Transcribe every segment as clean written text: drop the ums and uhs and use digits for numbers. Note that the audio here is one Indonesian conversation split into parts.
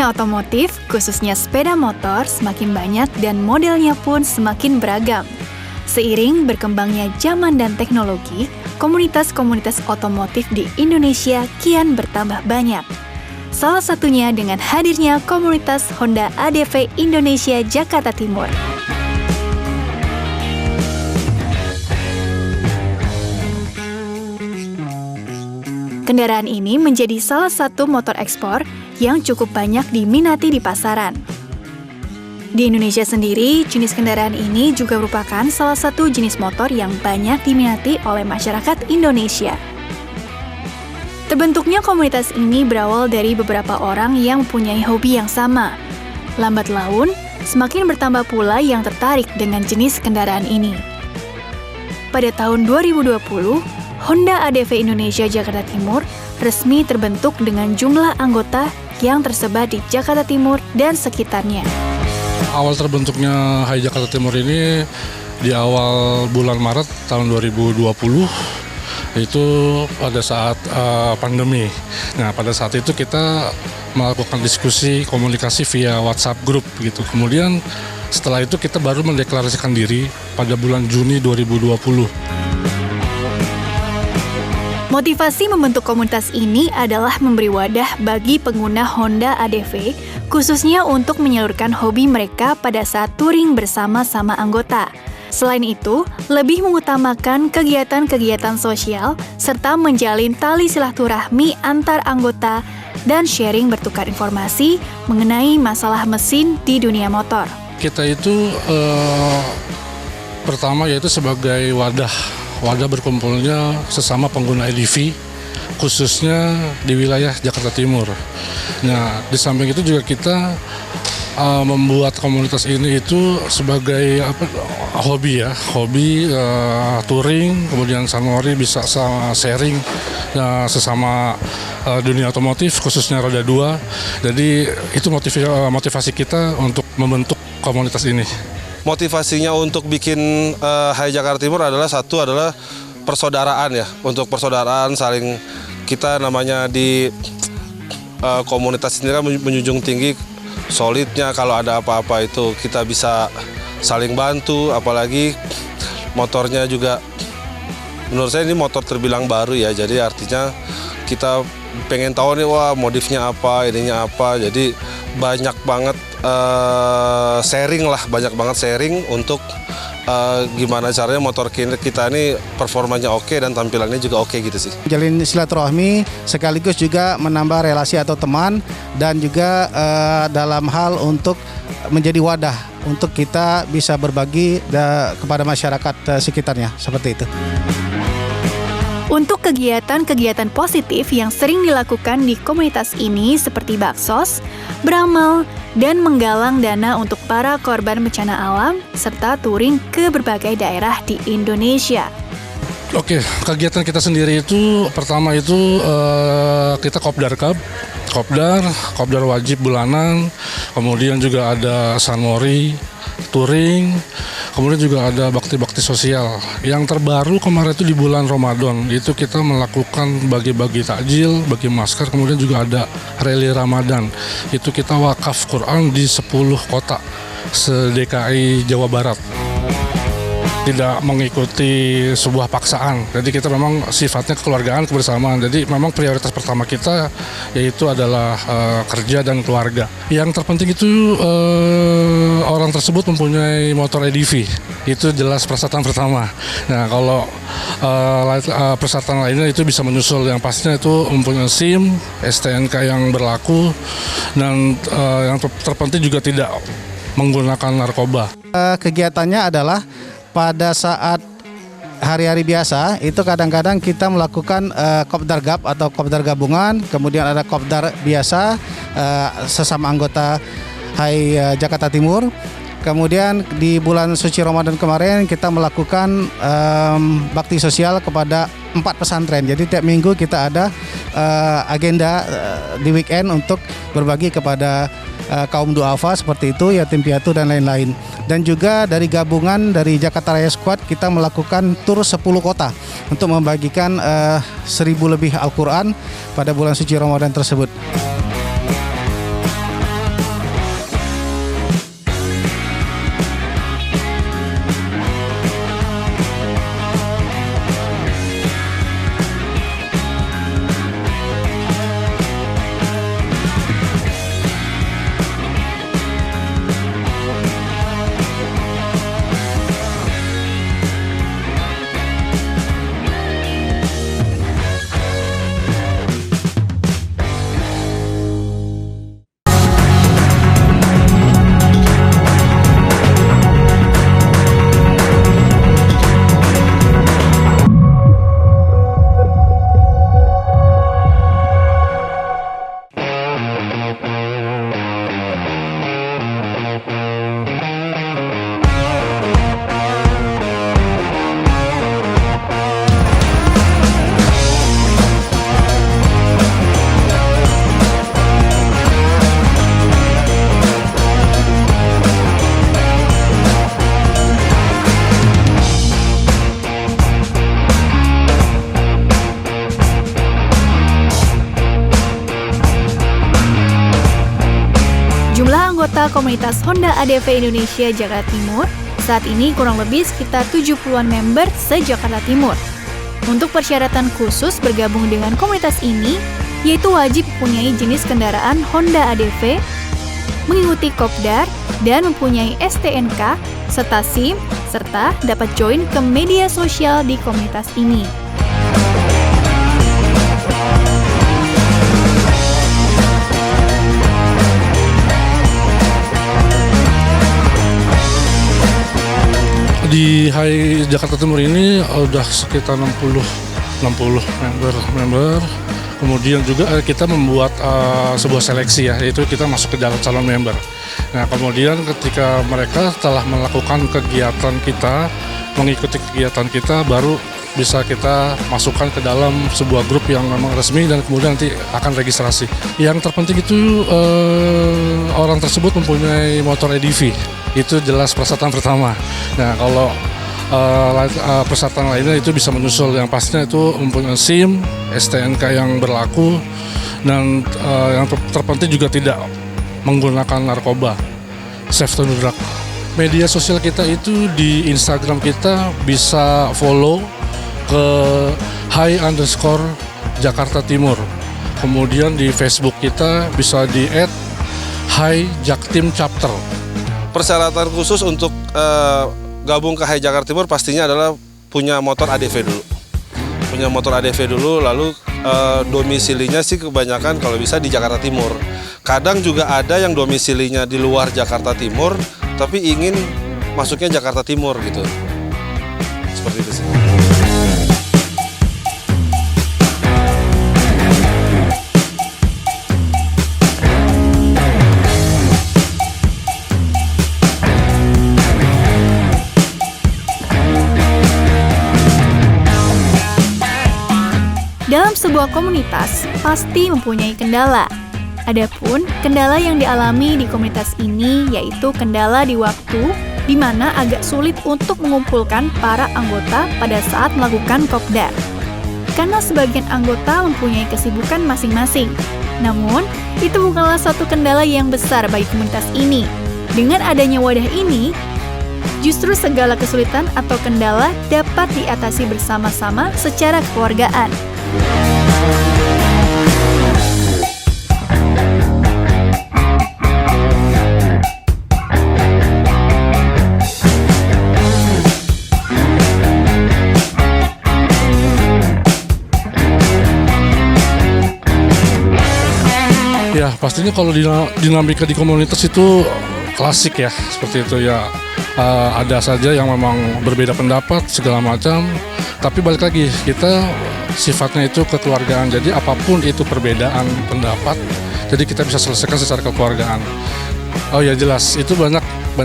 Dunia otomotif, khususnya sepeda motor, semakin banyak dan modelnya pun semakin beragam. Seiring berkembangnya zaman dan teknologi, komunitas-komunitas otomotif di Indonesia kian bertambah banyak. Salah satunya dengan hadirnya komunitas Honda ADV Indonesia Jakarta Timur. Kendaraan ini menjadi salah satu motor ekspor yang cukup banyak diminati di pasaran. Di Indonesia sendiri, jenis kendaraan ini juga merupakan salah satu jenis motor yang banyak diminati oleh masyarakat Indonesia. Terbentuknya komunitas ini berawal dari beberapa orang yang mempunyai hobi yang sama. Lambat laun, semakin bertambah pula yang tertarik dengan jenis kendaraan ini. Pada tahun 2020, Honda ADV Indonesia Jakarta Timur resmi terbentuk dengan jumlah anggota yang tersebar di Jakarta Timur dan sekitarnya. Awal terbentuknya HAI Jakarta Timur ini di awal bulan Maret tahun 2020, itu pada saat pandemi. Nah, pada saat itu kita melakukan diskusi komunikasi via WhatsApp group gitu. Kemudian setelah itu kita baru mendeklarasikan diri pada bulan Juni 2020. Motivasi membentuk komunitas ini adalah memberi wadah bagi pengguna Honda ADV, khususnya untuk menyalurkan hobi mereka pada saat touring bersama-sama anggota. Selain itu, lebih mengutamakan kegiatan-kegiatan sosial, serta menjalin tali silaturahmi antar anggota dan sharing bertukar informasi mengenai masalah mesin di dunia motor. Kita itu pertama yaitu sebagai wadah berkumpulnya sesama pengguna ADV, khususnya di wilayah Jakarta Timur. Nah, di samping itu juga kita membuat komunitas ini itu sebagai hobi touring, kemudian sanori bisa sharing sesama dunia otomotif, khususnya roda 2. Jadi itu motivasi kita untuk membentuk komunitas ini. Motivasinya untuk bikin HAI Jakarta Timur adalah persaudaraan ya. Untuk persaudaraan saling kita namanya di komunitas ini kan menjunjung tinggi solidnya, kalau ada apa-apa itu kita bisa saling bantu, apalagi motornya juga menurut saya ini motor terbilang baru ya. Jadi artinya kita pengen tahu nih, wah modifnya apa, ininya apa. Jadi banyak banget sharing untuk gimana caranya motor kita ini performanya oke dan tampilannya juga oke gitu sih. Jalin silaturahmi sekaligus juga menambah relasi atau teman, dan juga dalam hal untuk menjadi wadah untuk kita bisa berbagi kepada masyarakat sekitarnya, seperti itu. Untuk kegiatan-kegiatan positif yang sering dilakukan di komunitas ini seperti baksos, beramal, dan menggalang dana untuk para korban bencana alam, serta touring ke berbagai daerah di Indonesia. Oke, kegiatan kita sendiri itu pertama itu kita kopdar wajib bulanan, kemudian juga ada sanmori, touring, kemudian juga ada bakti-bakti sosial. Yang terbaru kemarin itu di bulan Ramadan, itu kita melakukan bagi-bagi takjil, bagi masker, kemudian juga ada rally Ramadan. Itu kita wakaf Quran di 10 kota se-DKI Jawa Barat. Tidak mengikuti sebuah paksaan. Jadi kita memang sifatnya kekeluargaan, kebersamaan. Jadi memang prioritas pertama kita yaitu adalah kerja dan keluarga. Yang terpenting itu orang tersebut mempunyai motor ADV. Itu jelas persyaratan pertama. Nah, kalau persyaratan lainnya itu bisa menyusul. Yang pastinya itu mempunyai SIM, STNK yang berlaku, dan yang terpenting juga tidak menggunakan narkoba. Kegiatannya adalah pada saat hari-hari biasa itu kadang-kadang kita melakukan kopdar gab atau kopdar gabungan, kemudian ada kopdar biasa sesama anggota HAI Jakarta Timur. Kemudian di bulan suci Ramadan kemarin kita melakukan bakti sosial kepada 4 pesantren. Jadi tiap minggu kita ada agenda di weekend untuk berbagi kepada kaum duafa seperti itu, yatim piatu dan lain-lain. Dan juga dari gabungan dari Jakarta Raya Squad kita melakukan tur 10 kota untuk membagikan 1.000 lebih Al-Quran pada bulan suci Ramadan tersebut. anggota komunitas Honda ADV Indonesia Jakarta Timur, saat ini kurang lebih sekitar 70-an member se-Jakarta Timur. Untuk persyaratan khusus bergabung dengan komunitas ini, yaitu wajib mempunyai jenis kendaraan Honda ADV, mengikuti kopdar, dan mempunyai STNK, serta SIM, serta dapat join ke media sosial di komunitas ini. Di Hai Jakarta Timur ini udah sekitar 60 member. Kemudian juga kita membuat sebuah seleksi ya, yaitu kita masuk ke dalam calon member. Nah, kemudian ketika mereka telah melakukan kegiatan kita, mengikuti kegiatan kita, baru bisa kita masukkan ke dalam sebuah grup yang memang resmi dan kemudian nanti akan registrasi. Yang terpenting itu orang tersebut mempunyai motor EDV. Itu jelas persyaratan pertama. Nah, kalau persyaratan lainnya itu bisa menyusul. Yang pastinya itu mempunyai SIM, STNK yang berlaku, dan yang terpenting juga tidak menggunakan narkoba, safe to drug. Media sosial kita itu di Instagram kita bisa follow ke @Jakarta Timur. Kemudian di Facebook kita bisa di @Jaktim Chapter. Persyaratan khusus untuk gabung ke Hai Jakarta Timur pastinya adalah punya motor ADV dulu. Punya motor ADV dulu, lalu domisilinya sih kebanyakan kalau bisa di Jakarta Timur. Kadang juga ada yang domisilinya di luar Jakarta Timur, tapi ingin masuknya Jakarta Timur gitu. Seperti itu sih. Dalam sebuah komunitas, pasti mempunyai kendala. Adapun kendala yang dialami di komunitas ini yaitu kendala di waktu, di mana agak sulit untuk mengumpulkan para anggota pada saat melakukan kopdar. Karena sebagian anggota mempunyai kesibukan masing-masing. Namun, itu bukanlah satu kendala yang besar bagi komunitas ini. Dengan adanya wadah ini, justru segala kesulitan atau kendala dapat diatasi bersama-sama secara kekeluargaan. Ya, pastinya kalau dinamika di komunitas itu klasik ya, seperti itu ya. Ada saja yang memang berbeda pendapat segala macam, tapi balik lagi kita sifatnya itu kekeluargaan. Jadi apapun itu perbedaan pendapat, jadi kita bisa selesaikan secara kekeluargaan. Oh ya jelas, itu banyak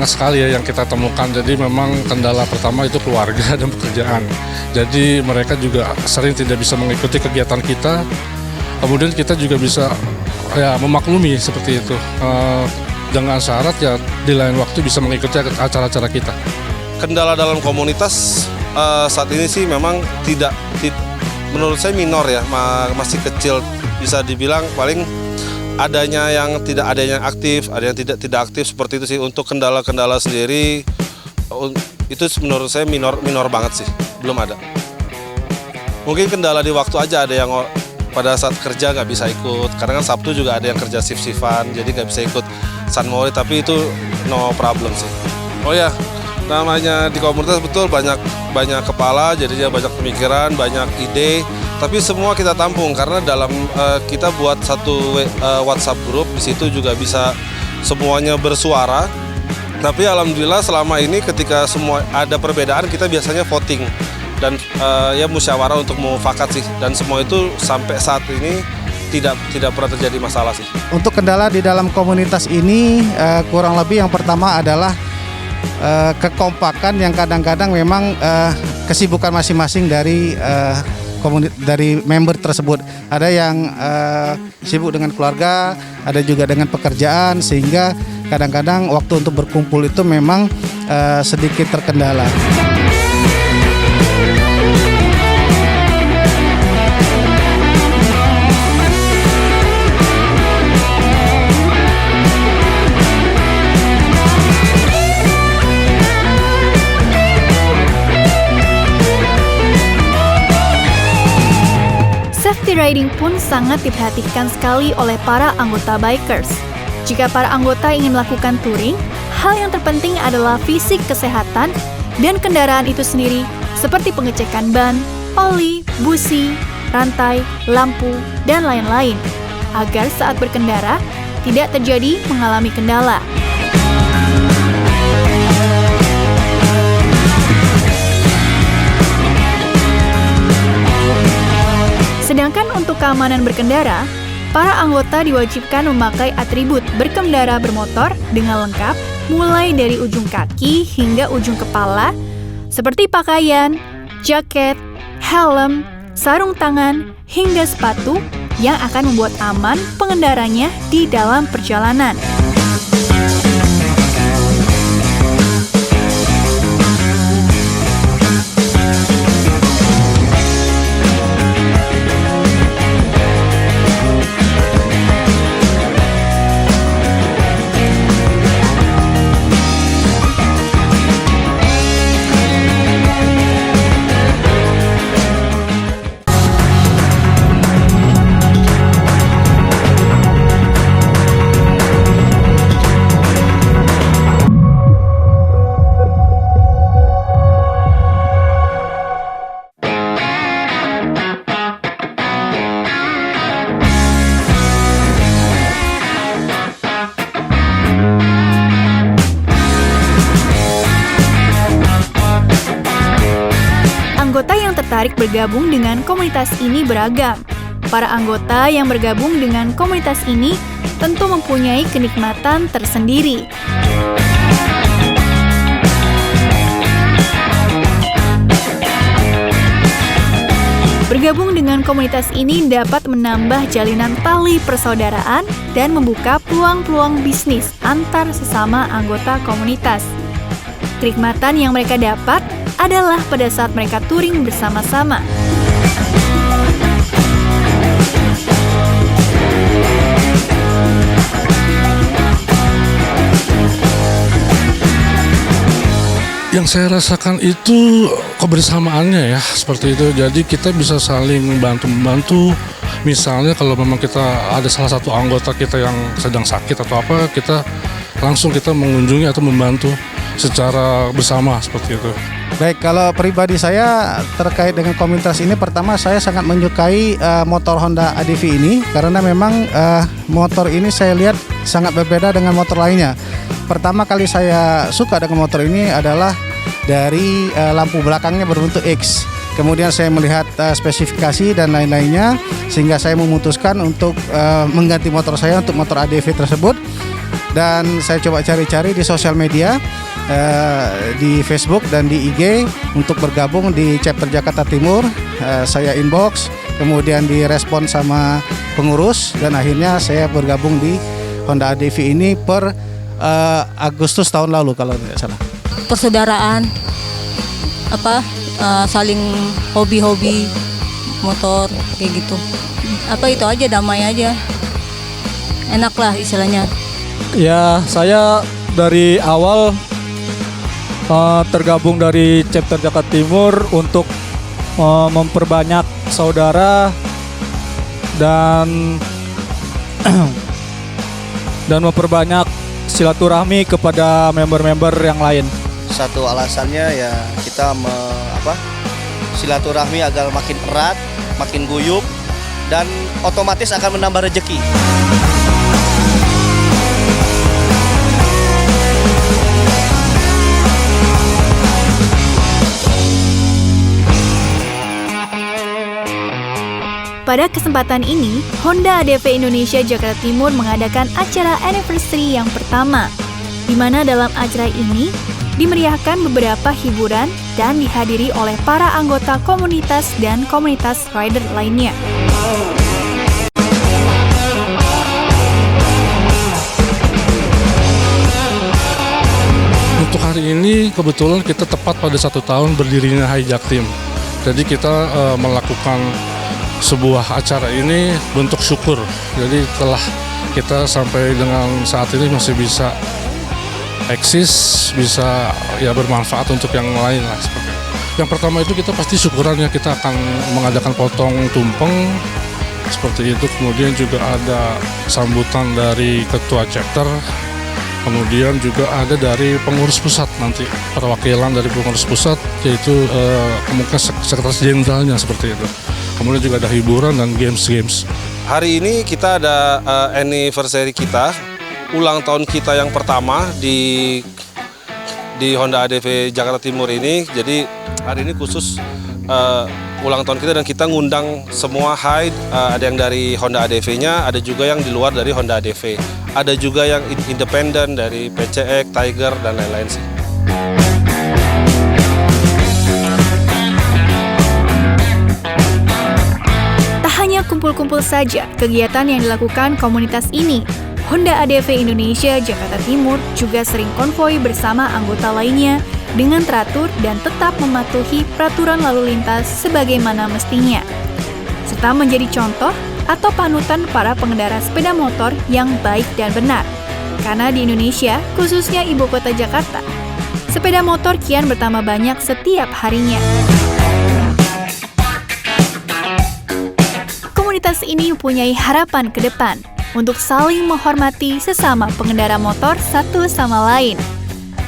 sekali ya yang kita temukan. Jadi memang kendala pertama itu keluarga dan pekerjaan. Jadi mereka juga sering tidak bisa mengikuti kegiatan kita. Kemudian kita juga bisa ya memaklumi seperti itu. Dengan syarat ya di lain waktu bisa mengikuti acara-acara kita. Kendala dalam komunitas saat ini sih memang tidak menurut saya minor ya, masih kecil, bisa dibilang paling adanya yang tidak, ada yang aktif, ada yang tidak aktif, seperti itu sih. Untuk kendala-kendala sendiri itu menurut saya minor banget sih, belum ada. Mungkin kendala di waktu aja, ada yang pada saat kerja nggak bisa ikut, karena kan Sabtu juga ada yang kerja shift-shiftan, jadi nggak bisa ikut Sunmori, tapi itu no problem sih. Oh ya, namanya di komunitas betul banyak kepala, jadinya banyak pemikiran, banyak ide, tapi semua kita tampung karena dalam kita buat satu WhatsApp grup, di situ juga bisa semuanya bersuara. Tapi alhamdulillah selama ini ketika semua ada perbedaan, kita biasanya voting dan ya musyawarah untuk mufakat sih, dan semua itu sampai saat ini tidak pernah terjadi masalah sih. Untuk kendala di dalam komunitas ini kurang lebih yang pertama adalah kekompakan yang kadang-kadang memang kesibukan masing-masing dari member tersebut. Ada yang sibuk dengan keluarga, ada juga dengan pekerjaan, sehingga kadang-kadang waktu untuk berkumpul itu memang sedikit terkendala. Easy riding pun sangat diperhatikan sekali oleh para anggota bikers. Jika para anggota ingin melakukan touring, hal yang terpenting adalah fisik kesehatan dan kendaraan itu sendiri, seperti pengecekan ban, oli, busi, rantai, lampu, dan lain-lain, agar saat berkendara tidak terjadi mengalami kendala. Sedangkan untuk keamanan berkendara, para anggota diwajibkan memakai atribut berkendara bermotor dengan lengkap, mulai dari ujung kaki hingga ujung kepala, seperti pakaian, jaket, helm, sarung tangan, hingga sepatu yang akan membuat aman pengendaranya di dalam perjalanan. Anggota yang tertarik bergabung dengan komunitas ini beragam. Para anggota yang bergabung dengan komunitas ini tentu mempunyai kenikmatan tersendiri. Bergabung dengan komunitas ini dapat menambah jalinan tali persaudaraan dan membuka peluang-peluang bisnis antar sesama anggota komunitas. Kenikmatan yang mereka dapat adalah pada saat mereka touring bersama-sama. Yang saya rasakan itu kebersamaannya ya, seperti itu. Jadi kita bisa saling membantu. Misalnya kalau memang kita ada salah satu anggota kita yang sedang sakit atau apa, kita langsung mengunjungi atau membantu secara bersama seperti itu. Baik, kalau pribadi saya terkait dengan komunitas ini, pertama saya sangat menyukai motor Honda ADV ini karena memang motor ini saya lihat sangat berbeda dengan motor lainnya. Pertama kali saya suka dengan motor ini adalah dari lampu belakangnya berbentuk X. Kemudian saya melihat spesifikasi dan lain-lainnya sehingga saya memutuskan untuk mengganti motor saya untuk motor ADV tersebut. Dan saya coba cari-cari di sosial media, di Facebook dan di IG untuk bergabung di chapter Jakarta Timur. Saya inbox, kemudian direspon sama pengurus dan akhirnya saya bergabung di Honda ADV ini per Agustus tahun lalu kalau tidak salah. Persaudaraan, saling hobi-hobi motor kayak gitu. Itu aja, damai aja, enak lah istilahnya. Ya, saya dari awal tergabung dari chapter Jakarta Timur untuk memperbanyak saudara dan memperbanyak silaturahmi kepada member-member yang lain. Satu alasannya ya kita silaturahmi agar makin erat, makin guyup dan otomatis akan menambah rezeki. Pada kesempatan ini, Honda ADV Indonesia Jakarta Timur mengadakan acara anniversary yang pertama, di mana dalam acara ini dimeriahkan beberapa hiburan dan dihadiri oleh para anggota komunitas dan komunitas rider lainnya. Untuk hari ini kebetulan kita tepat pada 1 tahun berdirinya Hijaktim. Jadi kita melakukan sebuah acara ini bentuk syukur. Jadi telah kita sampai dengan saat ini masih bisa eksis, bisa ya bermanfaat untuk yang lain lah seperti itu. Yang pertama itu kita pasti syukuran ya, kita akan mengadakan potong tumpeng seperti itu. Kemudian juga ada sambutan dari ketua chapter, kemudian juga ada dari pengurus pusat, nanti perwakilan dari pengurus pusat, yaitu kemungkinan sekretaris jenderalnya seperti itu. Kemudian juga ada hiburan dan games. Hari ini kita ada anniversary kita, ulang tahun kita yang pertama di Honda ADV Jakarta Timur ini. Jadi hari ini khusus ulang tahun kita dan kita ngundang semua high, ada yang dari Honda ADV-nya, ada juga yang di luar dari Honda ADV. Ada juga yang independen dari PCX, Tiger, dan lain-lain sih. Tak hanya kumpul-kumpul saja kegiatan yang dilakukan komunitas ini, Honda ADV Indonesia Jakarta Timur juga sering konvoi bersama anggota lainnya dengan teratur dan tetap mematuhi peraturan lalu lintas sebagaimana mestinya, serta menjadi contoh atau panutan para pengendara sepeda motor yang baik dan benar. Karena di Indonesia, khususnya ibu kota Jakarta, sepeda motor kian bertambah banyak setiap harinya. Komunitas ini mempunyai harapan ke depan untuk saling menghormati sesama pengendara motor satu sama lain.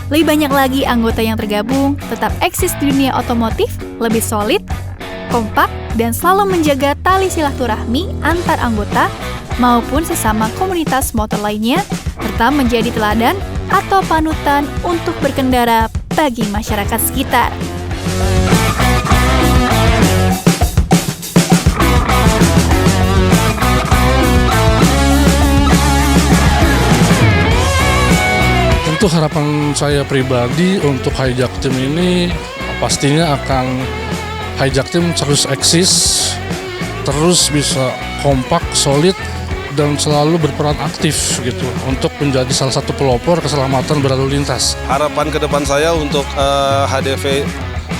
Lebih banyak lagi anggota yang tergabung, tetap eksis di dunia otomotif, lebih solid, kompak, dan selalu menjaga tali silaturahmi antar anggota maupun sesama komunitas motor lainnya, serta menjadi teladan atau panutan untuk berkendara bagi masyarakat sekitar. Untuk harapan saya pribadi untuk Hijack Team ini pastinya akan Hijack Team terus eksis, terus bisa kompak, solid, dan selalu berperan aktif gitu untuk menjadi salah satu pelopor keselamatan berlalu lintas. Harapan ke depan saya untuk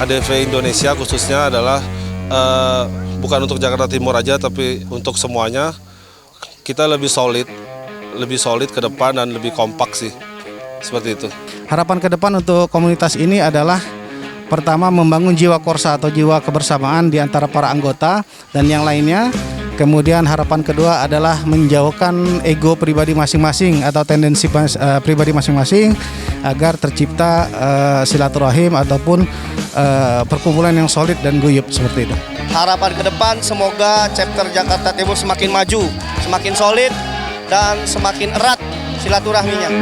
HDV Indonesia khususnya adalah bukan untuk Jakarta Timur aja, tapi untuk semuanya kita lebih solid ke depan dan lebih kompak sih. Seperti itu. Harapan ke depan untuk komunitas ini adalah pertama membangun jiwa korsa atau jiwa kebersamaan di antara para anggota dan yang lainnya. Kemudian harapan kedua adalah menjauhkan ego pribadi masing-masing atau tendensi pribadi masing-masing agar tercipta silaturahim ataupun perkumpulan yang solid dan guyup seperti itu. Harapan ke depan semoga chapter Jakarta Timur semakin maju, semakin solid, dan semakin erat silaturahminya.